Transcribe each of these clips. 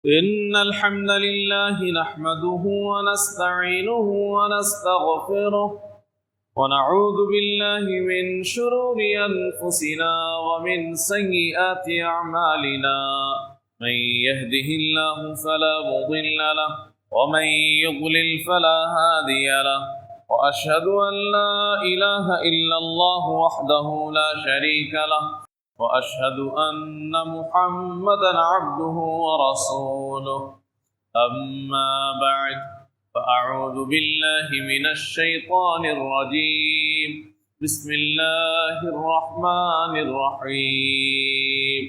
إن الحمد لله نحمده ونستعينه ونستغفره ونعوذ بالله من شرور أنفسنا ومن سيئات أعمالنا من يهده الله فلا مضل له ومن يضلل فلا هادي له وأشهد أن لا إله إلا الله وحده لا شريك له وأشهد أن محمدا عبده ورسوله أما بعد فأعوذ بالله من الشيطان الرجيم بسم الله الرحمن الرحيم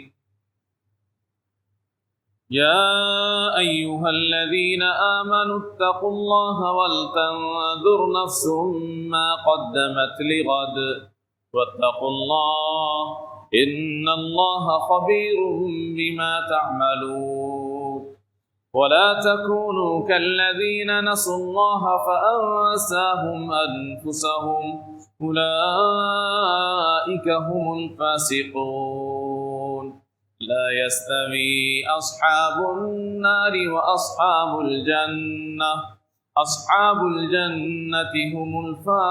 يا أيها الذين آمنوا اتقوا الله ولتنظر نفس ما قدمت لغد واتقوا الله إن الله خبير بما تعملون ولا تكونوا كالذين نسوا الله فأنساهم أنفسهم أولئك هم الفاسقون لا يستوي أصحاب النار وأصحاب الجنة أصحاب الجنة هم الفائزون.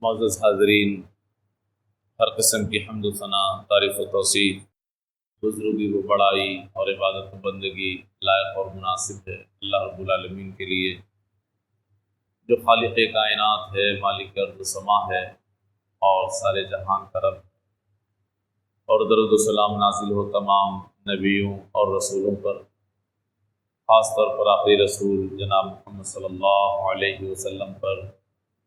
معزز حاضرین، ہر قسم کی حمد و ثنا، تعریف و توصیف، بزرگی و بڑائی اور عبادت و بندگی لائق اور مناسب ہے اللہ رب العالمین کے لیے، جو خالق کائنات ہے، مالک ارض و سما ہے اور سارے جہان کا رب، اور درود و سلام نازل ہو تمام نبیوں اور رسولوں پر، خاص طور پر آخری رسول جناب محمد صلی اللہ علیہ وسلم پر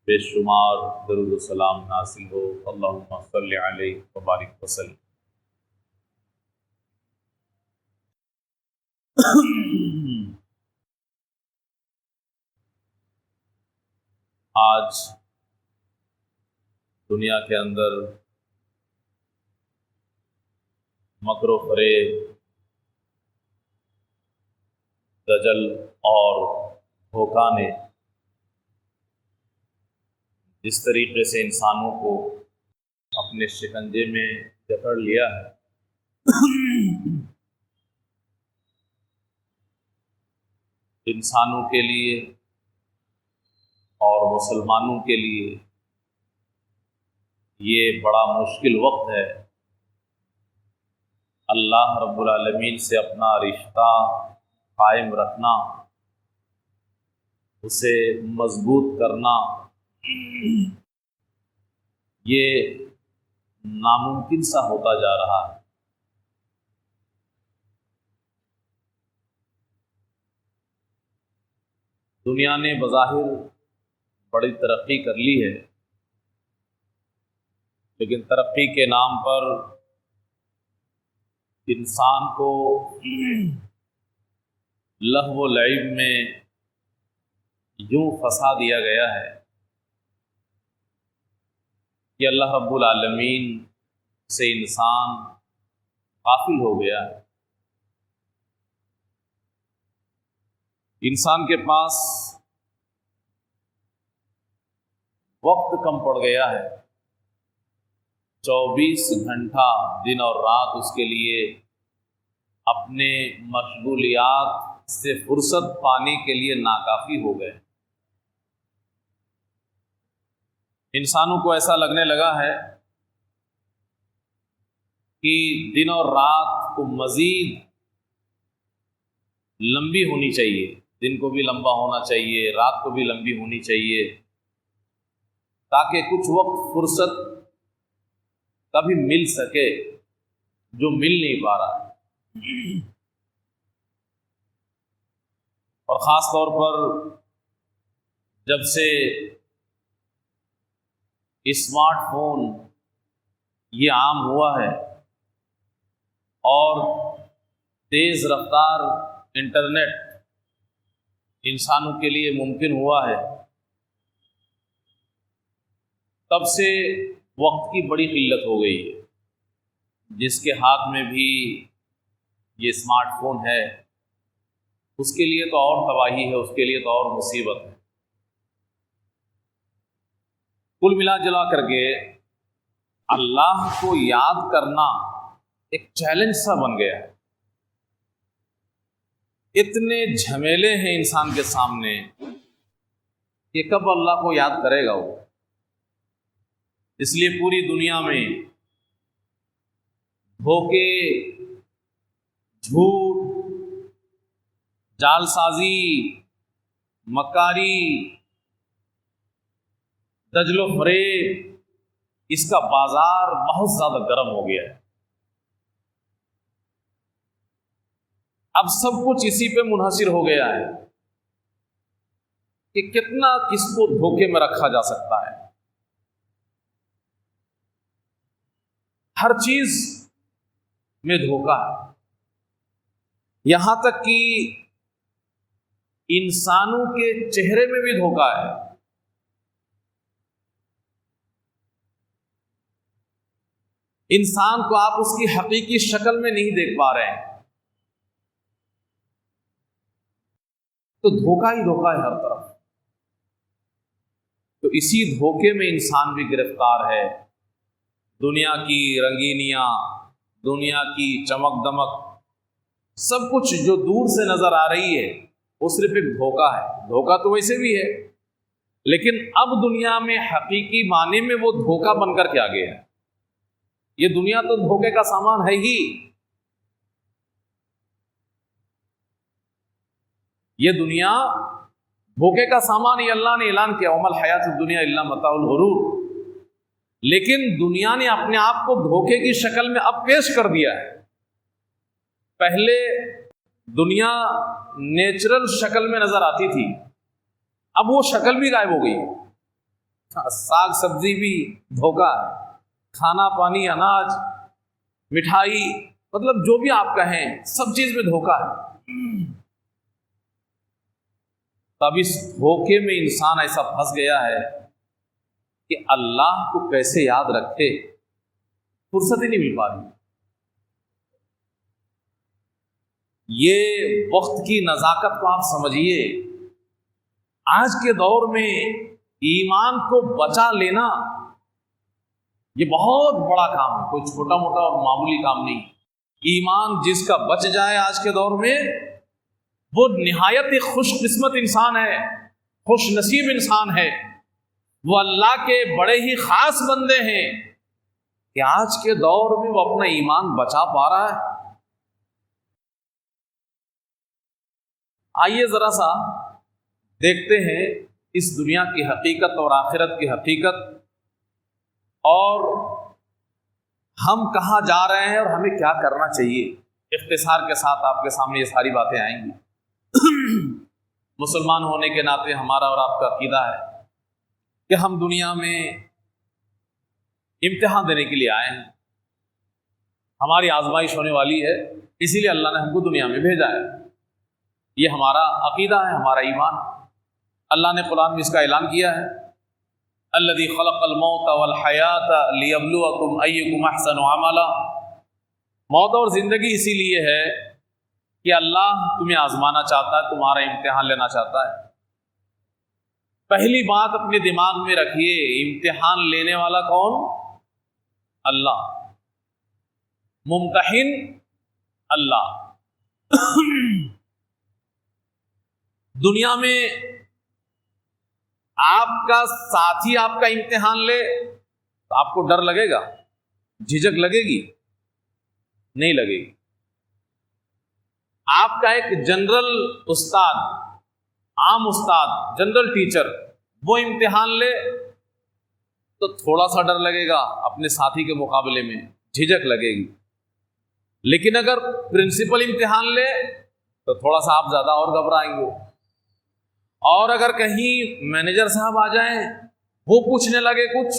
بے شمار درود و سلام نازل ہو. اللہم صلی علیہ وبارک وسلم. آج دنیا کے اندر مکر و فریب، دجل اور دھوکہ نے جس طریقے سے انسانوں کو اپنے شکنجے میں جکڑ لیا ہے، انسانوں کے لیے اور مسلمانوں کے لیے یہ بڑا مشکل وقت ہے. اللہ رب العالمین سے اپنا رشتہ قائم رکھنا، اسے مضبوط کرنا، یہ ناممکن سا ہوتا جا رہا ہے. دنیا نے بظاہر بڑی ترقی کر لی ہے، لیکن ترقی کے نام پر انسان کو لہو و لعب میں یوں پھنسا دیا گیا ہے کہ اللہ رب العالمین سے انسان غافل ہو گیا ہے. انسان کے پاس وقت کم پڑ گیا ہے. 24 گھنٹہ دن اور رات اس کے لیے اپنے مشغولیات سے فرصت پانے کے لیے ناکافی ہو گئے. انسانوں کو ایسا لگنے لگا ہے کہ دن اور رات کو مزید لمبی ہونی چاہیے، دن کو بھی لمبا ہونا چاہیے، رات کو بھی لمبی ہونی چاہیے، تاکہ کچھ وقت فرصت کبھی مل سکے جو مل نہیں پا رہا ہے. اور خاص طور پر جب سے اسمارٹ فون یہ عام ہوا ہے اور تیز رفتار انٹرنیٹ انسانوں کے لیے ممکن ہوا ہے، تب سے وقت کی بڑی قلت ہو گئی ہے. جس کے ہاتھ میں بھی یہ اسمارٹ فون ہے اس کے لیے تو اور تباہی ہے، اس کے لیے تو اور مصیبت ہے. کل ملا جلا کر کے اللہ کو یاد کرنا ایک چیلنج سا بن گیا ہے. اتنے جھمیلے ہیں انسان کے سامنے کہ کب اللہ کو یاد کرے گا وہ. اس لیے پوری دنیا میں دھوکے، جھوٹ، جال سازی، مکاری، دجل و فریب، اس کا بازار بہت زیادہ گرم ہو گیا ہے. اب سب کچھ اسی پہ منحصر ہو گیا ہے کہ کتنا کس کو دھوکے میں رکھا جا سکتا ہے. ہر چیز میں دھوکا ہے، یہاں تک کہ انسانوں کے چہرے میں بھی دھوکا ہے. انسان کو آپ اس کی حقیقی شکل میں نہیں دیکھ پا رہے ہیں، تو دھوکا ہی دھوکا ہے ہر طرف. تو اسی دھوکے میں انسان بھی گرفتار ہے. دنیا کی رنگینیاں، دنیا کی چمک دمک، سب کچھ جو دور سے نظر آ رہی ہے وہ صرف ایک دھوکا ہے. دھوکا تو ویسے بھی ہے، لیکن اب دنیا میں حقیقی معنی میں وہ دھوکا بن کر کے آ گیا ہے. یہ دنیا تو دھوکے کا سامان ہے ہی. یہ دنیا دھوکے کا سامان ہی. اللہ نے اعلان کیا وَمَا الْحَيَاةُ الدُّنْيَا إِلَّا مَتَاعُ الْغُرُورِ. لیکن دنیا نے اپنے آپ کو دھوکے کی شکل میں اب پیش کر دیا ہے. پہلے دنیا نیچرل شکل میں نظر آتی تھی، اب وہ شکل بھی غائب ہو گئی. ساگ سبزی بھی دھوکا ہے، کھانا پانی، اناج، مٹھائی، مطلب جو بھی آپ کہیں سب چیز میں دھوکا ہے. تب اس دھوکے میں انسان ایسا پھنس گیا ہے کہ اللہ کو کیسے یاد رکھے، فرصت ہی نہیں مل پا رہی. یہ وقت کی نزاکت کو آپ سمجھیے. آج کے دور میں ایمان کو بچا لینا یہ بہت بڑا کام ہے، کوئی چھوٹا موٹا اور معمولی کام نہیں. ایمان جس کا بچ جائے آج کے دور میں وہ نہایت ہی خوش قسمت انسان ہے، خوش نصیب انسان ہے. وہ اللہ کے بڑے ہی خاص بندے ہیں کہ آج کے دور میں وہ اپنا ایمان بچا پا رہا ہے. آئیے ذرا سا دیکھتے ہیں اس دنیا کی حقیقت اور آخرت کی حقیقت، اور ہم کہاں جا رہے ہیں اور ہمیں کیا کرنا چاہیے. اختصار کے ساتھ آپ کے سامنے یہ ساری باتیں آئیں گی. مسلمان ہونے کے ناطے ہمارا اور آپ کا عقیدہ ہے کہ ہم دنیا میں امتحان دینے کے لیے آئے ہیں. ہماری آزمائش ہونے والی ہے، اسی لیے اللہ نے ہم کو دنیا میں بھیجا ہے. یہ ہمارا عقیدہ ہے، ہمارا ایمان. اللہ نے قرآن میں اس کا اعلان کیا ہے الذی خلق الموت والحیات لیبلوکم ایکم احسن عملا. موت اور زندگی اسی لیے ہے کہ اللہ تمہیں آزمانا چاہتا ہے، تمہارا امتحان لینا چاہتا ہے. پہلی بات اپنے دماغ میں رکھیے، امتحان لینے والا کون؟ اللہ. ممتحن اللہ. دنیا میں آپ کا ساتھی آپ کا امتحان لے تو آپ کو ڈر لگے گا، جھجک لگے گی؟ نہیں لگے گی. آپ کا ایک جنرل استاد، عام استاد، جنرل ٹیچر وہ امتحان لے تو تھوڑا سا ڈر لگے گا، اپنے ساتھی کے مقابلے میں جھجک لگے گی. لیکن اگر پرنسپل امتحان لے تو تھوڑا سا آپ زیادہ اور گھبرائیں گے. اور اگر کہیں مینیجر صاحب آ جائیں، وہ پوچھنے لگے کچھ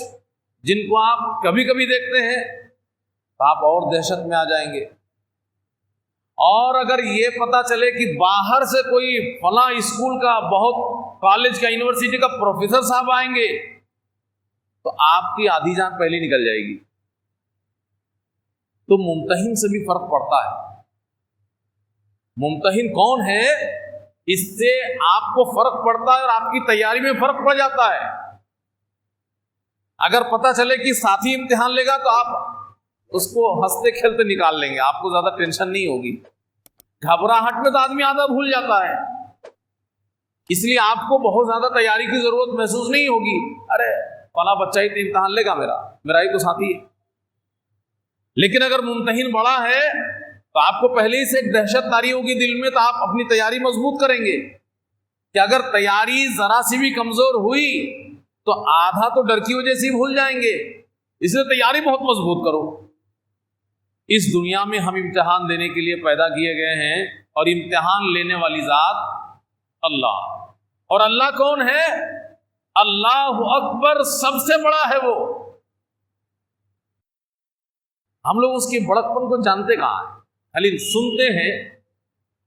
جن کو آپ کبھی کبھی دیکھتے ہیں، تو آپ اور دہشت میں آ جائیں گے. اور اگر یہ پتا چلے کہ باہر سے کوئی فلاں اسکول کا، بہت کالج کا، یونیورسٹی کا پروفیسر صاحب آئیں گے تو آپ کی آدھی جان پہلے نکل جائے گی. تو ممتحن سے بھی فرق پڑتا ہے. ممتحن کون ہے اس سے آپ کو فرق پڑتا ہے اور آپ کی تیاری میں فرق پڑ جاتا ہے. اگر پتہ چلے کہ ساتھی امتحان لے گا تو آپ اس کو ہنستے کھیلتے نکال لیں گے، آپ کو زیادہ ٹینشن نہیں ہوگی۔ گھبراہٹ میں تو آدمی آدھا بھول جاتا ہے، اس لیے آپ کو بہت زیادہ تیاری کی ضرورت محسوس نہیں ہوگی۔ ارے فلاں بچہ ہی تو امتحان لے گا، میرا ہی تو ساتھی ہے۔ لیکن اگر ممتحن بڑا ہے تو آپ کو پہلے ہی سے ایک دہشت طاری ہوگی دل میں، تو آپ اپنی تیاری مضبوط کریں گے کہ اگر تیاری ذرا سی بھی کمزور ہوئی تو آدھا تو ڈر کی وجہ سے ہی بھول جائیں گے، اس لیے تیاری بہت مضبوط کرو۔ اس دنیا میں ہم امتحان دینے کے لیے پیدا کیے گئے ہیں، اور امتحان لینے والی ذات اللہ۔ اور اللہ کون ہے؟ اللہ اکبر، سب سے بڑا ہے وہ۔ ہم لوگ اس کی بڑکپن کو جانتے کہاں ہیں؟ خالی سنتے ہیں،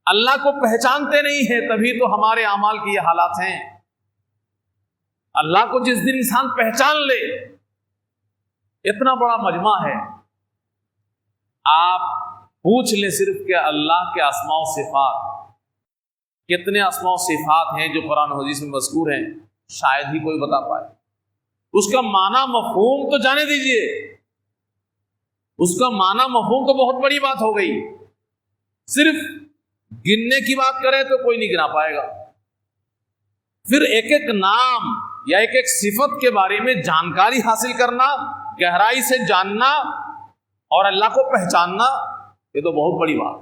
اللہ کو پہچانتے نہیں ہیں، تبھی تو ہمارے اعمال کی یہ حالات ہیں۔ اللہ کو جس دن انسان پہچان لے، اتنا بڑا مجمع ہے، آپ پوچھ لیں صرف کہ اللہ کے اسماء و صفات، کتنے اسماء و صفات ہیں جو قرآن و حدیث میں مذکور ہیں، شاید ہی کوئی بتا پائے۔ اس کا معنی مفہوم تو جانے دیجئے، اس کا معنی مفہوم تو بہت بڑی بات ہو گئی، صرف گننے کی بات کریں تو کوئی نہیں گنا پائے گا۔ پھر ایک ایک نام یا ایک ایک صفت کے بارے میں جانکاری حاصل کرنا، گہرائی سے جاننا اور اللہ کو پہچاننا، یہ تو بہت بڑی بات۔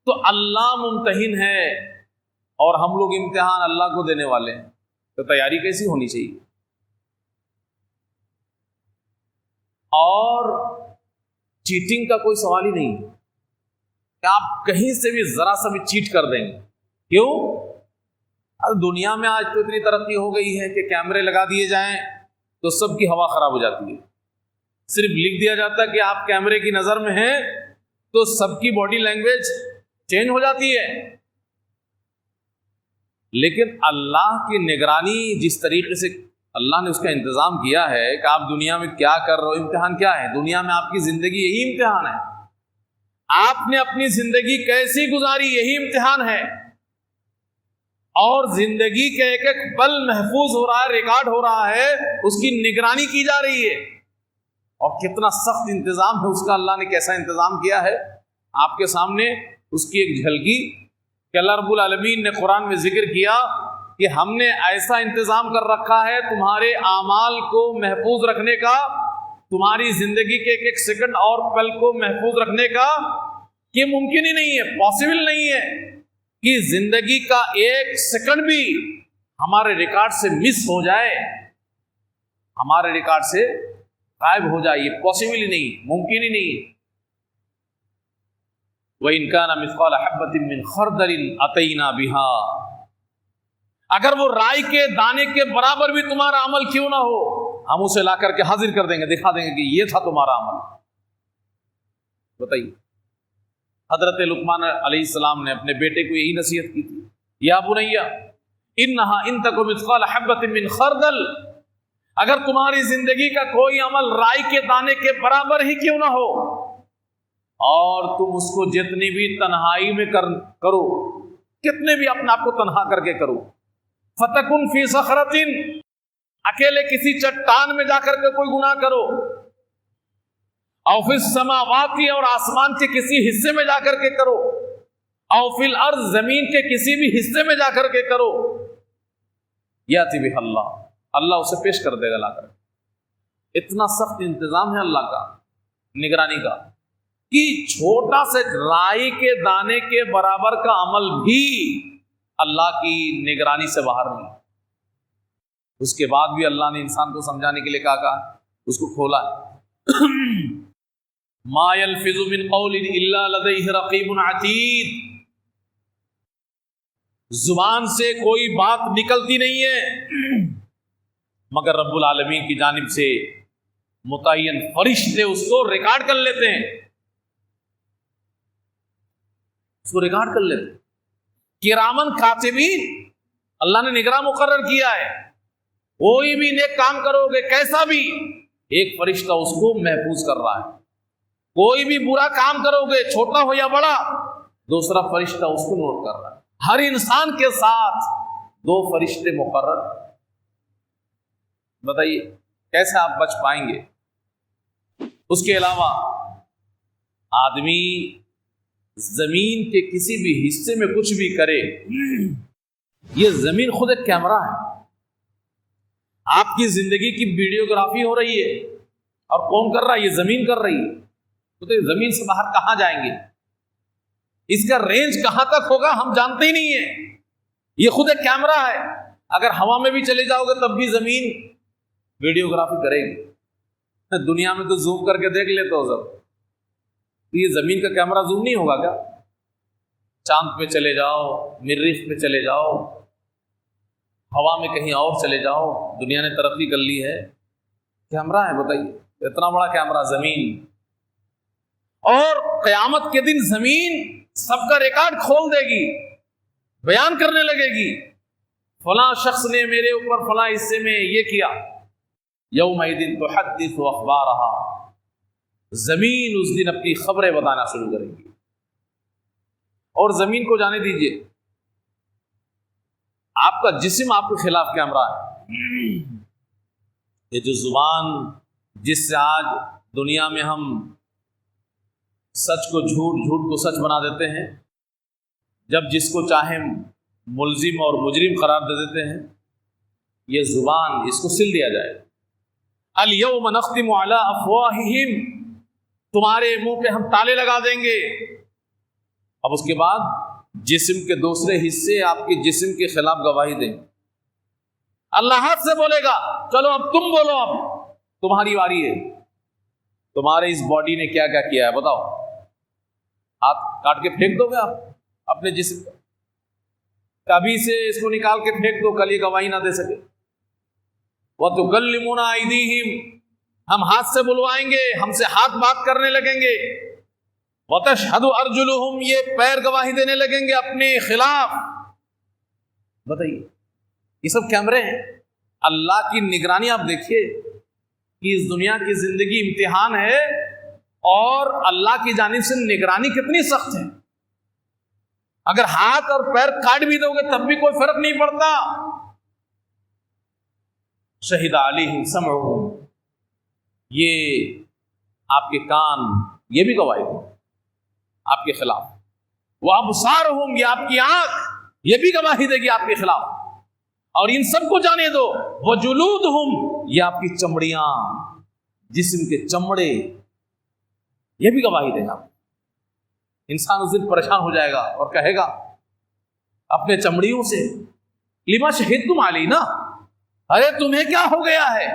تو اللہ ممتحن ہے اور ہم لوگ امتحان اللہ کو دینے والے ہیں، تو تیاری کیسی ہونی چاہیے؟ اور چیٹنگ کا کوئی سوال ہی نہیں کہ آپ کہیں سے بھی ذرا سا بھی چیٹ کر دیں گے۔ کیوں؟ دنیا میں آج تو اتنی ترقی ہو گئی ہے کہ کیمرے لگا دیے جائیں تو سب کی ہوا خراب ہو جاتی ہے۔ صرف لکھ دیا جاتا ہے کہ آپ کیمرے کی نظر میں ہیں تو سب کی باڈی لینگویج چینج ہو جاتی ہے۔ لیکن اللہ کی نگرانی جس طریقے سے اللہ نے اس کا انتظام کیا ہے کہ آپ دنیا میں کیا کر رہے ہو، امتحان کیا ہے؟ دنیا میں آپ کی زندگی یہی امتحان ہے۔ آپ نے اپنی زندگی کیسی گزاری، یہی امتحان ہے۔ اور زندگی کے ایک ایک پل محفوظ ہو رہا ہے، ریکارڈ ہو رہا ہے، اس کی نگرانی کی جا رہی ہے۔ اور کتنا سخت انتظام ہے اس کا، اللہ نے کیسا انتظام کیا ہے آپ کے سامنے اس کی ایک جھلکی کہ اللہ رب العالمین نے قرآن میں ذکر کیا کہ ہم نے ایسا انتظام کر رکھا ہے تمہارے اعمال کو محفوظ رکھنے کا، تمہاری زندگی کے ایک ایک سیکنڈ اور پل کو محفوظ رکھنے کا، کہ ممکن ہی نہیں ہے، پاسبل نہیں ہے کہ زندگی کا ایک سیکنڈ بھی ہمارے ریکارڈ سے مس ہو جائے، ہمارے ریکارڈ سے غائب ہو جائے۔ یہ پاسبل ہی نہیں، ممکن ہی نہیں۔ وَإِنْ كَانَ مِثْقَالَ حَبَّةٍ مِّنْ خَرْدَلٍ أَتَيْنَا بِهَا، اگر وہ رائی کے دانے کے برابر بھی تمہارا عمل کیوں نہ ہو، ہم اسے لا کر کے حاضر کر دیں گے، دکھا دیں گے کہ یہ تھا تمہارا عمل۔ بتائیے، حضرت لقمان علیہ السلام نے اپنے بیٹے کو یہی نصیحت کی تھی، یا بنیا انہا ان تک مثقال حبۃ من خردل، اگر تمہاری زندگی کا کوئی عمل رائی کے دانے کے برابر ہی کیوں نہ ہو، اور تم اس کو جتنی بھی تنہائی میں کرو، کتنے بھی اپنے آپ کو تنہا کر کے کرو، فتکن فی صخرۃ، اکیلے کسی چٹان میں جا کر کے کوئی گناہ کرو، او فی السماوات، اور آسمان کے کسی حصے میں جا کر کے کرو، او فی الارض، زمین کے کسی بھی حصے میں جا کر کے کرو، یاتی بہ اللہ، اللہ اسے پیش کر دے گا لا کر۔ اتنا سخت انتظام ہے اللہ کا نگرانی کا کہ چھوٹا سے رائی کے دانے کے برابر کا عمل بھی اللہ کی نگرانی سے باہر نہیں۔ اس کے بعد بھی اللہ نے انسان کو سمجھانے کے لیے کہا اس کو کھولا ہے، ما یلفظ من قول الا لدیہ رقیب عتید، زبان سے کوئی بات نکلتی نہیں ہے مگر رب العالمین کی جانب سے متعین فرشتے اس کو ریکارڈ کر لیتے ہیں، اس کو ریکارڈ کر لیتے ہیں۔ کرامن کاتبین، اللہ نے نگراں مقرر کیا ہے، کوئی بھی نیک کام کرو گے کیسا بھی، ایک فرشتہ اس کو محفوظ کر رہا ہے، کوئی بھی برا کام کرو گے چھوٹا ہو یا بڑا، دوسرا فرشتہ اس کو نوٹ کر رہا ہے۔ ہر انسان کے ساتھ 2 فرشتے مقرر۔ بتائیے کیسے آپ بچ پائیں گے؟ اس کے علاوہ آدمی زمین کے کسی بھی حصے میں کچھ بھی کرے، یہ زمین خود ایک کیمرہ ہے. آپ کی زندگی کی ویڈیوگرافی ہو رہی ہے، اور کون کر رہا ہے؟ یہ زمین کر رہی ہے. تو زمین سے باہر کہاں جائیں گے؟ اس کا رینج کہاں تک ہوگا ہم جانتے ہی نہیں ہیں. یہ خود ایک کیمرہ ہے. اگر ہوا میں بھی چلے جاؤ گے تب بھی زمین ویڈیوگرافی کرے گی. دنیا میں تو زوم کر کے دیکھ لیتے ہو سب، یہ زمین کا کیمرہ زوم نہیں ہوگا کیا؟ چاند پہ چلے جاؤ، مریخ پہ چلے جاؤ، ہوا میں کہیں اور چلے جاؤ، دنیا نے ترقی کر لی ہے، کیمرہ ہے. بتائیے اتنا بڑا کیمرہ زمین. اور قیامت کے دن زمین سب کا ریکارڈ کھول دے گی، بیان کرنے لگے گی فلاں شخص نے میرے اوپر فلاں حصے میں یہ کیا. یومئذ تحدث اخبارہا، زمین اس دن اپنی خبریں بتانا شروع کرے گی. اور زمین کو جانے دیجئے، آپ کا جسم آپ کے خلاف کیمرہ ہے. یہ جو زبان جس سے آج دنیا میں ہم سچ کو جھوٹ، جھوٹ کو سچ بنا دیتے ہیں، جب جس کو چاہیں ملزم اور مجرم قرار دے دیتے ہیں، یہ زبان اس کو سل دیا جائے. الیوم نختم علی افواہہم، تمہارے منہ پہ ہم تالے لگا دیں گے. اب اس کے بعد جسم کے دوسرے حصے آپ کے جسم کے خلاف گواہی دیں. اللہ ہاتھ سے بولے گا چلو اب تم بولو، اب تمہاری باری ہے. تمہارے اس باڈی نے کیا کیا کیا ہے بتاؤ. ہاتھ کاٹ کے پھینک دو گے آپ اپنے جسم کو؟ کبھی سے اس کو نکال کے پھینک دو، کل یہ گواہی نہ دے سکے. وَتُكَلِّمُنَا أَيْدِيهِمْ، ہم ہاتھ سے بلوائیں گے، ہم سے ہاتھ بات کرنے لگیں گے. وَتَشْهَدُ أَرْجُلُهُمْ، یہ پیر گواہی دینے لگیں گے اپنے خلاف. بتائیے یہ سب کیمرے ہیں. اللہ کی نگرانی آپ دیکھیے کہ اس دنیا کی زندگی امتحان ہے، اور اللہ کی جانب سے نگرانی کتنی سخت ہے. اگر ہاتھ اور پیر کاٹ بھی دو گے تب بھی کوئی فرق نہیں پڑتا. شہید علیہم سمعہم، یہ آپ کے کان یہ بھی گواہی دیں آپ کے خلاف. وابصارہم، یہ آپ کی آنکھ یہ بھی گواہی دے گی آپ کے خلاف. اور ان سب کو جانے دو. وجلودہم، یہ آپ کی چمڑیاں، جسم کے چمڑے یہ بھی گواہی دیں گا. انسان اس دن پریشان ہو جائے گا اور کہے گا اپنے چمڑیوں سے لما شہدتم علینا، ارے تمہیں کیا ہو گیا ہے،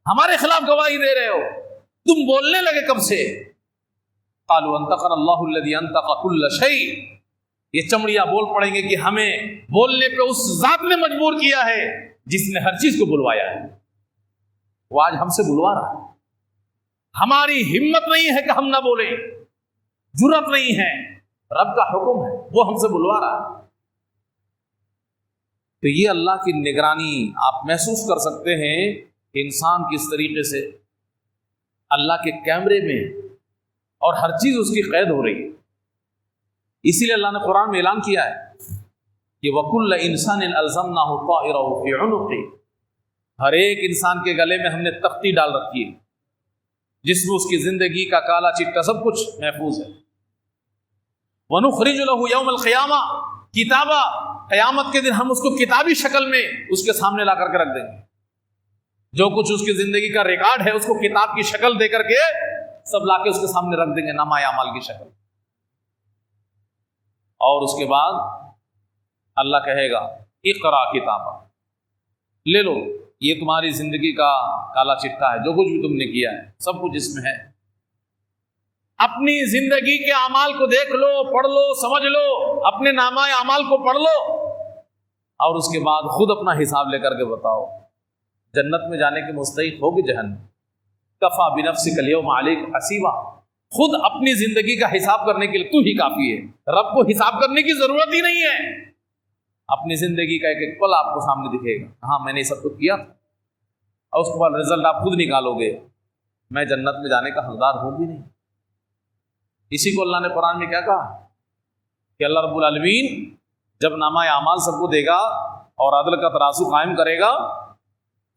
ہمارے خلاف گواہی دے رہے ہو، تم بولنے لگے کب سے؟ قالوا انطقنا اللہ الذی انطق کل شیء، یہ چمڑیاں بول پڑیں گے کہ ہمیں بولنے پہ اس ذات نے مجبور کیا ہے جس نے ہر چیز کو بلوایا ہے. وہ آج ہم سے بلوا رہا ہے. ہماری ہمت نہیں ہے کہ ہم نہ بولیں، جرأت نہیں ہے، رب کا حکم ہے، وہ ہم سے بلوا رہا ہے. تو یہ اللہ کی نگرانی آپ محسوس کر سکتے ہیں کہ انسان کس طریقے سے اللہ کے کیمرے میں اور ہر چیز اس کی قید ہو رہی ہے. اسی لیے اللہ نے قرآن میں اعلان کیا ہے کہ وَكُلَّ إِنسَانٍ أَلْزَمْنَاهُ طَائِرَهُ فِي عُنُقِهِ، ہر ایک انسان کے گلے میں ہم نے تختی ڈال رکھی ہے جس میں اس کی زندگی کا کالا چٹا سب کچھ محفوظ ہے. وَنُخْرِجُ لَهُ يَوْمَ الْقِيَامَةِ کتابہ، قیامت کے دن ہم اس کو کتابی شکل میں اس کے سامنے لا کر کے رکھ دیں گے. جو کچھ اس کی زندگی کا ریکارڈ ہے اس کو کتاب کی شکل دے کر کے سب لا کے اس کے سامنے رکھ دیں گے، نامہ اعمال کی شکل. اور اس کے بعد اللہ کہے گا اقرا کتابہ، لے لو یہ تمہاری زندگی کا کالا چٹا ہے، جو کچھ بھی تم نے کیا ہے سب کچھ اس میں ہے. اپنی زندگی کے اعمال کو دیکھ لو، پڑھ لو، سمجھ لو، اپنے نامہ اعمال کو پڑھ لو، اور اس کے بعد خود اپنا حساب لے کر کے بتاؤ جنت میں جانے کے مستحق ہوگی جہنم. کفا بنفسک الیوم علیک حسیبا، خود اپنی زندگی کا حساب کرنے کے لیے تو ہی کافی ہے، رب کو حساب کرنے کی ضرورت ہی نہیں ہے. اپنی زندگی کا ایک ایک پل آپ کو سامنے دکھے گا، ہاں میں نے سب کچھ کیا تھا، اور اس کے بعد رزلٹ آپ خود نکالو گے. میں جنت میں جانے کا حقدار ہوں بھی نہیں. اسی کو اللہ نے قرآن میں کیا کہا کہ اللہ رب العالمین جب نامہ اعمال سب کو دے گا اور عدل کا ترازو قائم کرے گا،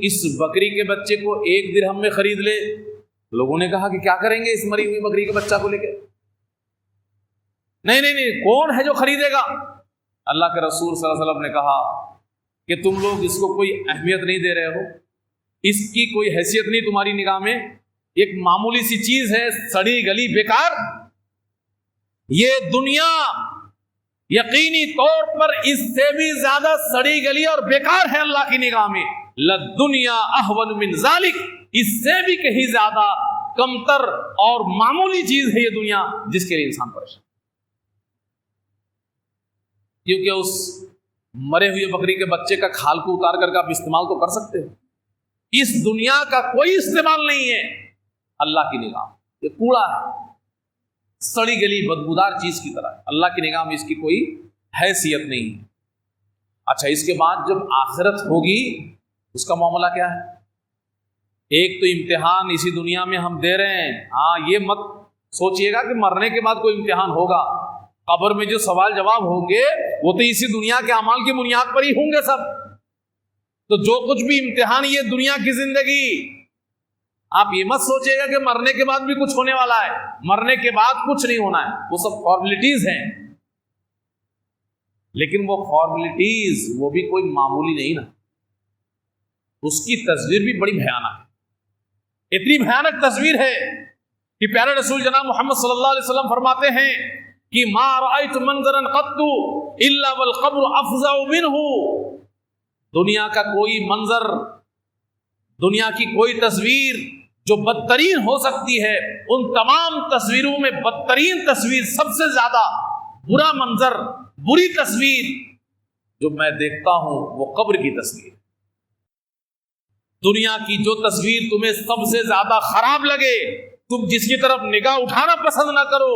اس بکری کے بچے کو 1 درہم میں خرید لے. لوگوں نے کہا کہ کیا کریں گے اس مری ہوئی بکری کے بچہ کو لے کے؟ نہیں کون ہے جو خریدے گا؟ اللہ کے رسول صلی اللہ علیہ وسلم نے کہا کہ تم لوگ اس کو کوئی اہمیت نہیں دے رہے ہو، اس کی کوئی حیثیت نہیں تمہاری نگاہ میں، ایک معمولی سی چیز ہے، سڑی گلی بیکار. یہ دنیا یقینی طور پر اس سے بھی زیادہ سڑی گلی اور بیکار ہے اللہ کی نگاہ میں. لَلدُّنْيَا أَهْوَنُ مِنْ ذَلِكَ، اس سے بھی کہیں زیادہ کمتر اور معمولی چیز ہے یہ دنیا جس کے لیے انسان پریشان. کیونکہ اس مرے ہوئے بکری کے بچے کا کھال کو اتار کر کے آپ استعمال تو کر سکتے ہو. اس دنیا کا کوئی استعمال نہیں ہے اللہ کی نگاہ میں. یہ کوڑا ہے، سڑی گلی بدبودار چیز کی طرح. اللہ کی نگاہ میں اس کی کوئی حیثیت نہیں ہے. اچھا، اس کے بعد جب آخرت ہوگی اس کا معاملہ کیا ہے؟ ایک تو امتحان اسی دنیا میں ہم دے رہے ہیں. ہاں، یہ مت سوچئے گا کہ مرنے کے بعد کوئی امتحان ہوگا. قبر میں جو سوال جواب ہوں گے وہ تو اسی دنیا کے اعمال کی بنیاد پر ہی ہوں گے سب. تو جو کچھ بھی امتحان یہ دنیا کی زندگی، آپ یہ مت سوچئے گا کہ مرنے کے بعد بھی کچھ ہونے والا ہے. مرنے کے بعد کچھ نہیں ہونا ہے، وہ سب فارملٹیز ہیں. لیکن وہ فارملٹیز وہ بھی کوئی معمولی نہیں نا، اس کی تصویر بھی بڑی بھیانک ہے. اتنی بھیانک تصویر ہے کہ پیارے رسول جناب محمد صلی اللہ علیہ وسلم فرماتے ہیں کہ ما رأيت منظرا قط الا والقبر افظع منه. دنیا کا کوئی منظر، دنیا کی کوئی تصویر جو بدترین ہو سکتی ہے، ان تمام تصویروں میں بدترین تصویر، سب سے زیادہ برا منظر، بری تصویر جو میں دیکھتا ہوں وہ قبر کی تصویر. دنیا کی جو تصویر تمہیں سب سے زیادہ خراب لگے، تم جس کی طرف نگاہ اٹھانا پسند نہ کرو،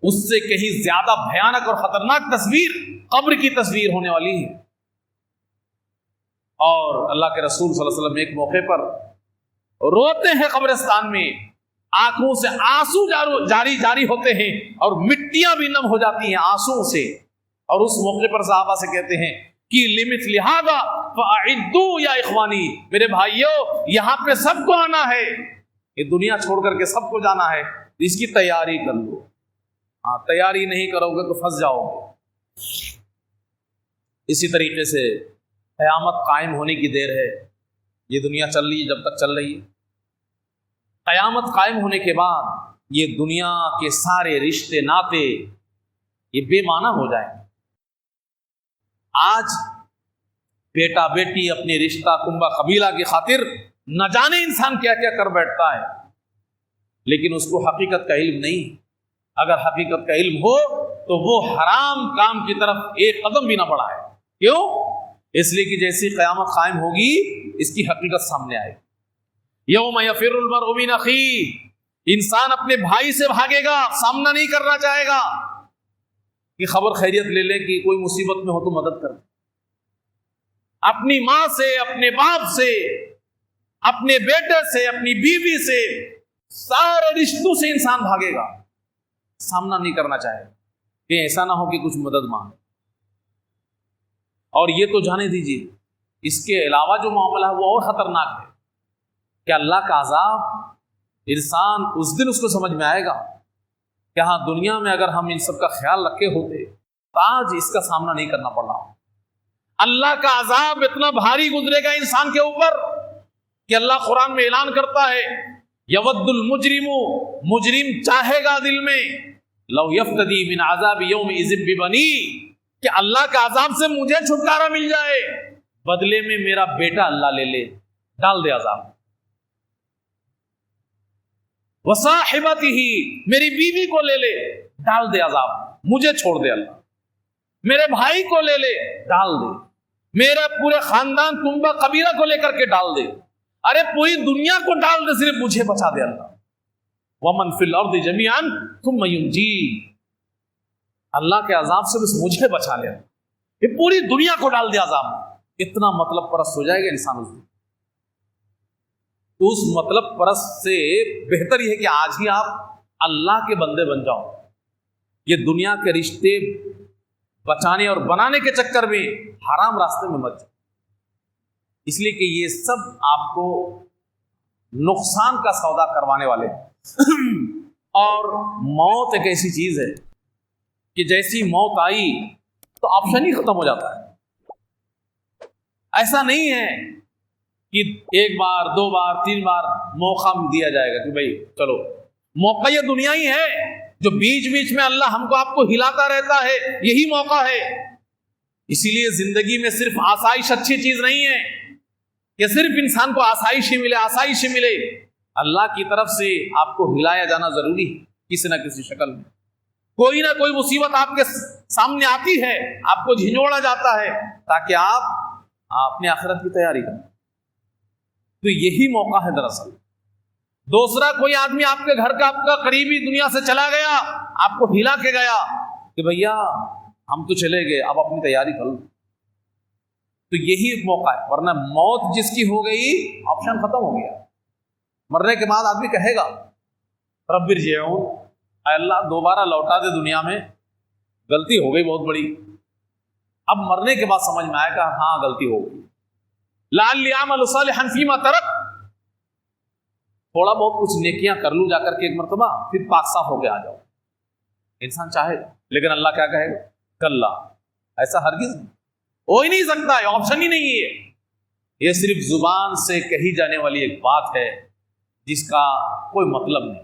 اس سے کہیں زیادہ بھیانک اور خطرناک تصویر قبر کی تصویر ہونے والی ہے. اور اللہ کے رسول صلی اللہ علیہ وسلم ایک موقع پر روتے ہیں قبرستان میں، آنکھوں سے آنسو جاری ہوتے ہیں اور مٹیاں بھی نم ہو جاتی ہیں آنسو سے. اور اس موقع پر صحابہ سے کہتے ہیں کہ لِمِثْلِ هَذَا فَأَعِدُّوا يَا إِخْوَانِي، میرے بھائیو یہاں پہ سب کو آنا ہے، یہ دنیا چھوڑ کر کے سب کو جانا ہے، اس کی تیاری کر لو. ہاں، تیاری نہیں کرو گے تو پھنس جاؤ گے. اسی طریقے سے قیامت قائم ہونے کی دیر ہے. یہ دنیا چل رہی ہے جب تک چل رہی ہے. قیامت قائم ہونے کے بعد یہ دنیا کے سارے رشتے ناتے یہ بے معنی ہو جائیں. آج بیٹا بیٹی اپنی رشتہ کنبہ قبیلہ کی خاطر نہ جانے انسان کیا کیا کر بیٹھتا ہے، لیکن اس کو حقیقت کا علم نہیں. اگر حقیقت کا علم ہو تو وہ حرام کام کی طرف ایک قدم بھی نہ بڑھائے. کیوں؟ اس لیے کہ جیسی قیامت قائم ہوگی اس کی حقیقت سامنے آئے. یوم یفر المرء من اخیہ، انسان اپنے بھائی سے بھاگے گا، سامنا نہیں کرنا چاہے گا کہ خبر خیریت لے لے کہ کوئی مصیبت میں ہو تو مدد کر. اپنی ماں سے، اپنے باپ سے، اپنے بیٹے سے، اپنی بیوی سے، سارے رشتوں سے انسان بھاگے گا، سامنا نہیں کرنا چاہے گا کہ ایسا نہ ہو کہ کچھ مدد مانگے. اور یہ تو جانے دیجیے، اس کے علاوہ جو معاملہ ہے وہ اور خطرناک ہے کہ اللہ کا عذاب انسان اس دن اس کو سمجھ میں آئے گا کہ ہاں دنیا میں اگر ہم ان سب کا خیال رکھے ہوتے تو آج اس کا سامنا نہیں کرنا پڑ رہا. اللہ کا عذاب اتنا بھاری گزرے گا انسان کے اوپر کہ اللہ قرآن میں اعلان کرتا ہے یود المجرم، مجرم چاہے گا دل میں لو یفتدی من عذاب یومئذ ببنی، کہ اللہ کا عذاب سے مجھے چھٹکارا مل جائے، بدلے میں میرا بیٹا اللہ لے لے، ڈال دے عذاب. وصاحبتہ، میری بیوی کو لے لے، ڈال دے عذاب، مجھے چھوڑ دے اللہ. میرے بھائی کو لے لے، ڈال دے. میرے پورے خاندان کنبہ قبیلہ کو لے کر کے ڈال دے. ارے پوری دنیا کو ڈال دے، صرف مجھے بچا دے اللہ. وَمَنْ فِي الْأَرْضِ جَمِيعًا ثُمَّ يُنْجِيهِ، اللہ کے عذاب سے بس مجھے بچا لے. یہ پوری دنیا کو ڈال دے عذاب. اتنا مطلب پرست ہو جائے گا انسان اس دن. تو اس مطلب پرست سے بہتر یہ ہے کہ آج ہی آپ اللہ کے بندے بن جاؤ. یہ دنیا کے رشتے بچانے اور بنانے کے چکر میں حرام راستے میں مت جاؤ. اس لیے کہ یہ سب آپ کو نقصان کا سودا کروانے والے ہیں۔ اور موت ایک ایسی چیز ہے کہ جیسی موت آئی تو آپشن ہی ختم ہو جاتا ہے۔ ایسا نہیں ہے کہ ایک بار، دو بار، تین بار موقع دیا جائے گا کہ بھائی چلو، موقع یہ دنیا ہی ہے جو بیچ بیچ میں اللہ ہم کو آپ کو ہلاتا رہتا ہے، یہی موقع ہے۔ اسی لیے زندگی میں صرف آسائش اچھی چیز نہیں ہے کہ صرف انسان کو آسائش ہی ملے، آسائش ہی ملے۔ اللہ کی طرف سے آپ کو ہلایا جانا ضروری ہے کسی نہ کسی شکل میں۔ کوئی نہ کوئی مصیبت آپ کے سامنے آتی ہے، آپ کو جھنجھوڑا جاتا ہے تاکہ آپ اپنی آخرت کی تیاری کریں۔ تو یہی موقع ہے دراصل۔ دوسرا، کوئی آدمی آپ کے گھر کا، آپ کا قریبی دنیا سے چلا گیا، آپ کو ہلا کے گیا کہ بھیا ہم تو چلے گئے، اب اپنی تیاری کر لو، تو یہی ایک موقع ہے۔ ورنہ موت جس کی ہو گئی، آپشن ختم ہو گیا۔ مرنے کے بعد آدمی کہے گا رب ارجعون، اے اللہ دوبارہ لوٹا دے دنیا میں، غلطی ہو گئی بہت بڑی۔ اب مرنے کے بعد سمجھ میں آئے گا ہاں غلطی ہو گئی، لعلی اعمل صالحا فیما ترک، تھوڑا بہت کچھ نیکیاں کر لوں جا کر کے ایک مرتبہ، پھر پاک صاف ہو کے آ جاؤ۔ انسان چاہے گا، لیکن اللہ کیا کہے گا؟ کلا، ایسا ہرگز نہیں، ہو ہی نہیں سکتا ہے، آپشن ہی نہیں ہے۔ یہ صرف زبان سے کہی جانے والی ایک بات ہے جس کا کوئی مطلب نہیں۔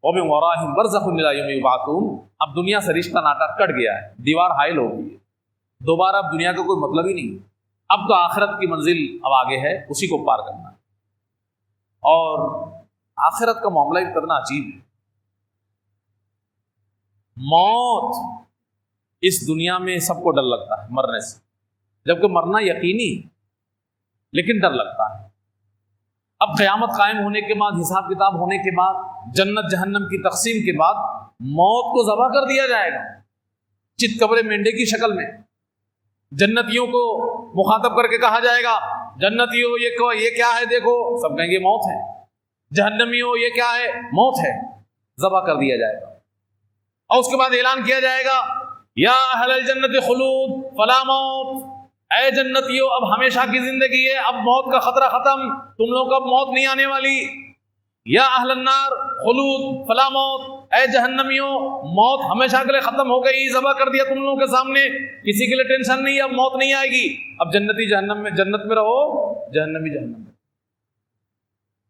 وَمِن وَرَائِهِمْ بَرْزَخٌ إِلَىٰ يَوْمِ يُبْعَثُونَ، اب دنیا سے رشتہ ناطہ کٹ گیا ہے، دیوار حائل ہو گئی ہے، دوبارہ اب دنیا کا کوئی مطلب ہی نہیں۔ اب تو آخرت کی منزل اب آگے ہے، اسی کو پار کرنا ہے۔ اور آخرت کا معاملہ بھی کرنا عجیب ہے۔ موت اس دنیا میں سب کو ڈر لگتا ہے مرنے سے، جبکہ مرنا یقینی ہے، لیکن ڈر لگتا ہے۔ اب قیامت قائم ہونے کے بعد، حساب کتاب ہونے کے بعد، جنت جہنم کی تقسیم کے بعد، موت کو ذبح کر دیا جائے گا چت قبر مینڈے کی شکل میں۔ جنتیوں کو مخاطب کر کے کہا جائے گا جنتیوں یہ کیا ہے دیکھو، سب کہیں گے موت ہے۔ جہنمیوں یہ کیا ہے؟ موت ہے۔ ذبح کر دیا جائے گا اور اس کے بعد اعلان کیا جائے گا یا اہل الجنت خلود فلا موت، اے جنتیوں اب ہمیشہ کی زندگی ہے، اب موت کا خطرہ ختم، تم لوگ کو اب موت نہیں آنے والی۔ یا اہل النار خلود فلا موت، اے جہنمیوں موت ہمیشہ کے لیے ختم ہو گئی، ذبح کر دیا تم لوگوں کے سامنے، کسی کے لیے ٹینشن نہیں، اب موت نہیں آئے گی۔ اب جنتی جہنم میں، جنت میں رہو، جہنمی جہنم میں۔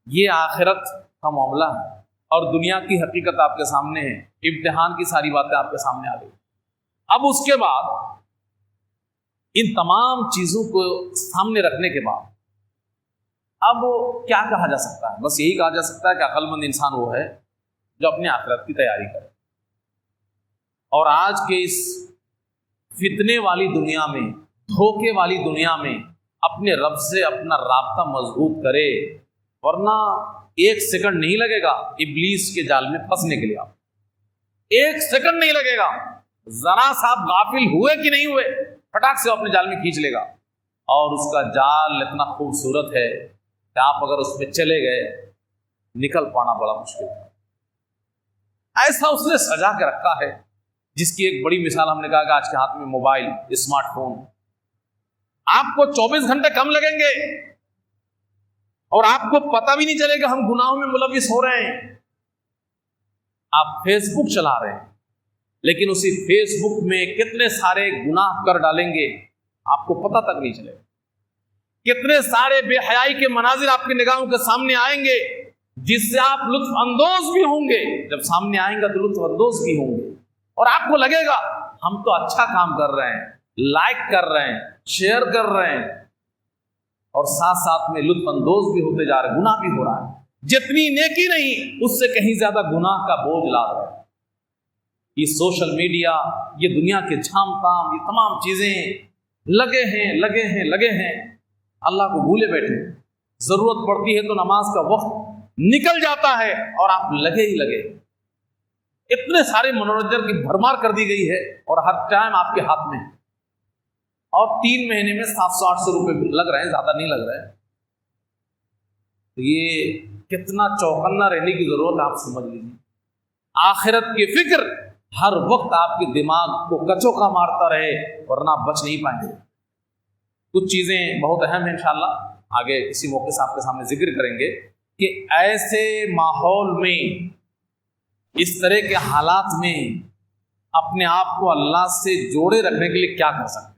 یہ آخرت کا معاملہ ہے، اور دنیا کی حقیقت آپ کے سامنے ہے، امتحان کی ساری باتیں آپ کے سامنے آ گئی۔ اب اس کے بعد ان تمام چیزوں کو سامنے رکھنے کے بعد اب کیا کہا جا سکتا ہے؟ بس یہی کہا جا سکتا ہے کہ عقل مند انسان وہ ہے جو اپنے آخرت کی تیاری کرے، اور آج کے اس فتنے والی دنیا میں، دھوکے والی دنیا میں اپنے رب سے اپنا رابطہ مضبوط کرے، ورنہ ایک سیکنڈ نہیں لگے گا ابلیس کے جال میں پھنسنے کے لیے۔ آپ ایک سیکنڈ نہیں لگے گا، ذرا سا آپ غافل ہوئے کہ نہیں ہوئے، پھٹاک سے اپنے جال میں کھینچ لے گا۔ اور اس کا جال اتنا خوبصورت ہے کہ آپ اگر اس میں چلے گئے، نکل پانا بڑا مشکل ہے۔ ایسا اس نے سجا کے رکھا ہے، جس کی ایک بڑی مثال ہم نے کہا کہ آج کے ہاتھ میں موبائل، اسمارٹ فون، آپ کو 24 گھنٹے کم لگیں گے اور آپ کو پتہ بھی نہیں چلے گا ہم گناہوں میں ملوث ہو رہے ہیں۔ آپ فیس بک چلا رہے ہیں، لیکن اسی فیس بک میں کتنے سارے گناہ کر ڈالیں گے آپ کو پتہ تک نہیں چلے گا۔ کتنے سارے بے حیائی کے مناظر آپ کی نگاہوں کے سامنے آئیں گے، جس سے آپ لطف اندوز بھی ہوں گے، جب سامنے آئیں گا تو لطف اندوز بھی ہوں گے، اور آپ کو لگے گا ہم تو اچھا کام کر رہے ہیں، لائک کر رہے ہیں، شیئر کر رہے ہیں، اور ساتھ ساتھ میں لطف اندوز بھی ہوتے جا رہے ہیں، گناہ بھی ہو رہا ہے۔ جتنی نیکی نہیں، اس سے کہیں زیادہ گناہ کا بوجھ لا رہے ہیں۔ یہ سوشل میڈیا، یہ دنیا کے جھام کام، یہ تمام چیزیں لگے ہیں اللہ کو بھولے بیٹھے۔ ضرورت پڑتی ہے تو نماز کا وقت نکل جاتا ہے اور آپ لگے ہی لگے۔ اتنے سارے منورنجن کی بھرمار کر دی گئی ہے اور ہر ٹائم آپ کے ہاتھ میں ہے، اور 3 مہینے میں 700-800 روپے لگ رہے ہیں، زیادہ نہیں لگ رہے ہیں۔ تو یہ کتنا چوکنا رہنے کی ضرورت ہے، آپ سمجھ لیجیے۔ آخرت کی فکر ہر وقت آپ کے دماغ کو کچوکا مارتا رہے، ورنہ آپ بچ نہیں پائیں گے۔ کچھ چیزیں بہت اہم ہیں، انشاءاللہ آگے اسی موقع سے آپ کے سامنے ذکر کریں گے کہ ایسے ماحول میں، اس طرح کے حالات میں اپنے آپ کو اللہ سے جوڑے رکھنے کے لیے کیا کر سکتے ہیں۔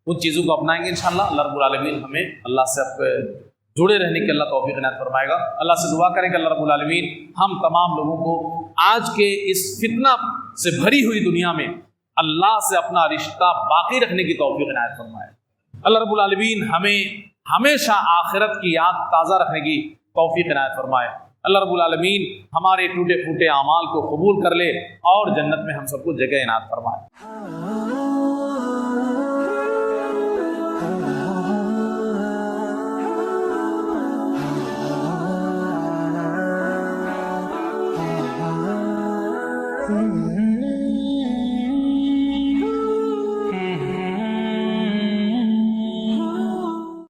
ان چیزوں کو اپنائیں گے انشاءاللہ۔ اللہ رب العالمین ہمیں اللہ سے جڑے رہنے کی اللہ توفیق عنایت فرمائے گا۔ اللہ سے دعا کریں کہ اللہ رب العالمین ہم تمام لوگوں کو آج کے اس فتنہ سے بھری ہوئی دنیا میں اللہ سے اپنا رشتہ باقی رکھنے کی توفیق عنایت فرمائے۔ اللہ رب العالمین ہمیں ہمیشہ آخرت کی یاد تازہ رکھنے کی توفیق عنایت فرمائے۔ اللہ رب العالمین ہمارے ٹوٹے پھوٹے اعمال کو قبول کر لے اور جنت میں ہم سب کو جگہ عنایت فرمائے۔